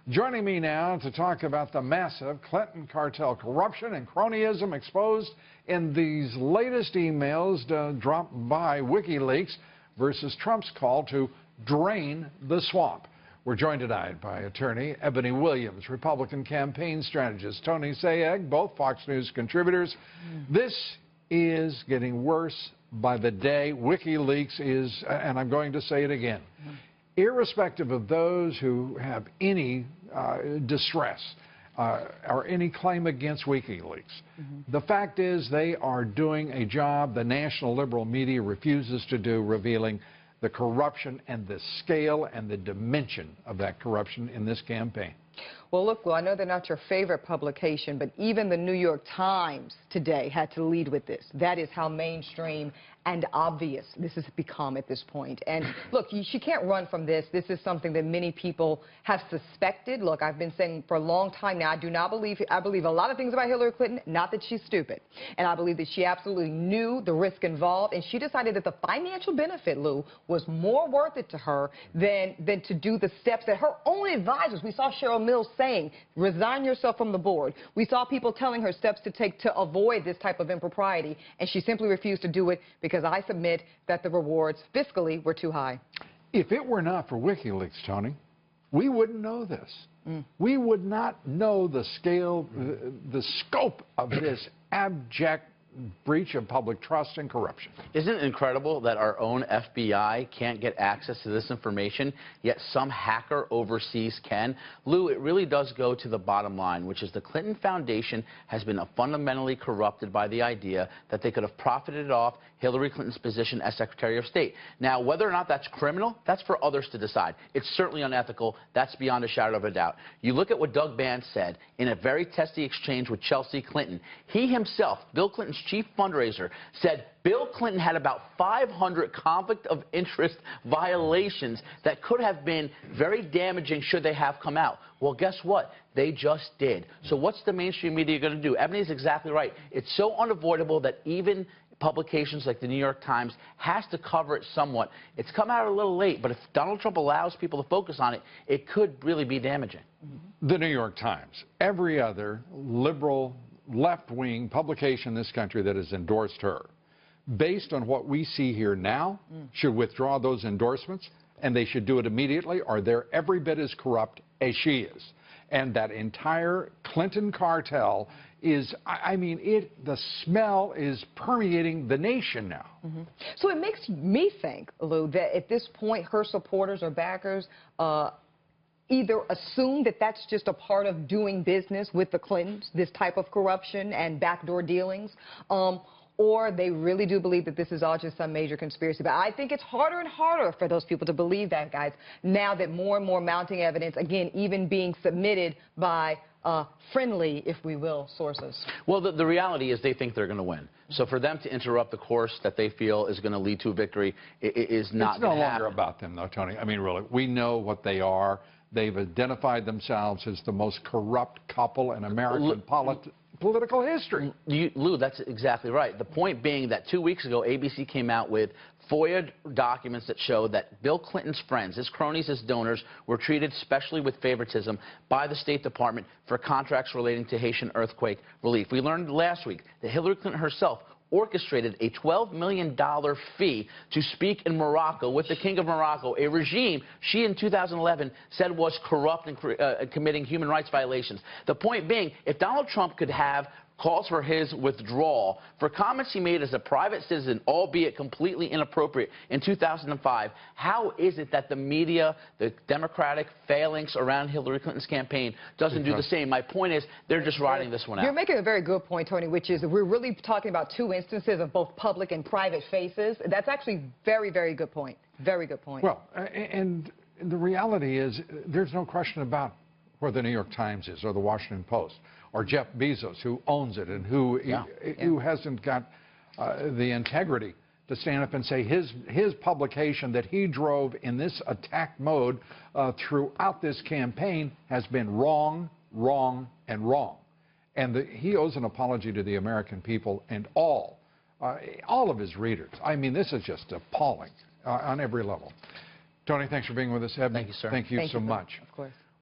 Joining me now to talk about the massive Clinton cartel corruption and cronyism exposed in these latest emails dropped by WikiLeaks versus Trump's call to drain the swamp. We're joined tonight by attorney Ebony Williams, Republican campaign strategist Tony Sayegh, both Fox News contributors. This is getting worse by the day. WikiLeaks is, and I'm going to say it again, irrespective of those who have any distress or any claim against WikiLeaks. The fact is they are doing a job the national liberal media refuses to do, revealing the corruption and the scale and the dimension of that corruption in this campaign. Well, look, I know they're not your favorite publication, but even the New York Times today had to lead with this. That is how mainstream and obvious this has become at this point. And look, she can't run from this. This is something that many people have suspected. Look, I've been saying for a long time now, I believe a lot of things about Hillary Clinton, not that she's stupid. And I believe that she absolutely knew the risk involved, and she decided that the financial benefit, Lou, was more worth it to her than to do the steps that her own advisors, we saw Cheryl Mills saying, resign yourself from the board. We saw people telling her steps to take to avoid this type of impropriety, and she simply refused to do it because I submit that the rewards fiscally were too high. If it were not for WikiLeaks, Tony, we wouldn't know this. We would not know the scale, the scope of this abject breach of public trust and corruption. Isn't it incredible that our own FBI can't get access to this information, yet some hacker overseas can? Lou, it really does go to the bottom line, which is the Clinton Foundation has been fundamentally corrupted by the idea that they could have profited off Hillary Clinton's position as Secretary of State. Now, whether or not that's criminal, that's for others to decide. It's certainly unethical. That's beyond a shadow of a doubt. You look at what Doug Vance said in a very testy exchange with Chelsea Clinton. He himself, Bill Clinton's chief fundraiser, said Bill Clinton had about 500 conflict of interest violations that could have been very damaging should they have come out. Well, guess what? They just did. So what's the mainstream media going to do? Ebony's exactly right. It's so unavoidable that even publications like the New York Times has to cover it somewhat. It's come out a little late, but if Donald Trump allows people to focus on it, it could really be damaging. The New York Times, every other liberal left-wing publication in this country that has endorsed her, based on what we see here now, should withdraw those endorsements, and they should do it immediately, or they're every bit as corrupt as she is. And that entire Clinton cartel is, I mean, the smell is permeating the nation now. So it makes me think, Lou, that at this point her supporters or backers either assume that that's just a part of doing business with the Clintons, this type of corruption and backdoor dealings, or they really do believe that this is all just some major conspiracy. But I think it's harder and harder for those people to believe that, guys, now that more and more mounting evidence, again, even being submitted by friendly, if we will, sources. Well, the reality is they think they're going to win. So for them to interrupt the course that they feel is going to lead to a victory is not going to happen. It's no longer about them, though, Tony. I mean, really, we know what they are. They've identified themselves as the most corrupt couple in American political history. Lou, that's exactly right. The point being that 2 weeks ago, ABC came out with FOIA documents that show that Bill Clinton's friends, his cronies, his donors, were treated specially with favoritism by the State Department for contracts relating to Haitian earthquake relief. We learned last week that Hillary Clinton herself orchestrated a $12 million fee to speak in Morocco with the King of Morocco, a regime she in 2011 said was corrupt and committing human rights violations. The point being, if Donald Trump could have calls for his withdrawal for comments he made as a private citizen, albeit completely inappropriate, in 2005, how is it that the media, the Democratic phalanx around Hillary Clinton's campaign doesn't do the same? My point is they're just riding this one out. You're making a very good point, Tony, which is we're really talking about two instances of both public and private faces. That's actually a very, very good point. Very good point. Well, and the reality is there's no question about where the New York Times is or the Washington Post or Jeff Bezos, who owns it and who hasn't got the integrity to stand up and say his publication that he drove in this attack mode throughout this campaign has been wrong, wrong, and wrong. And he owes an apology to the American people and all of his readers. I mean, this is just appalling on every level. Tony, thanks for being with us. Ebony, thank you, sir. Thank you so much. Of course.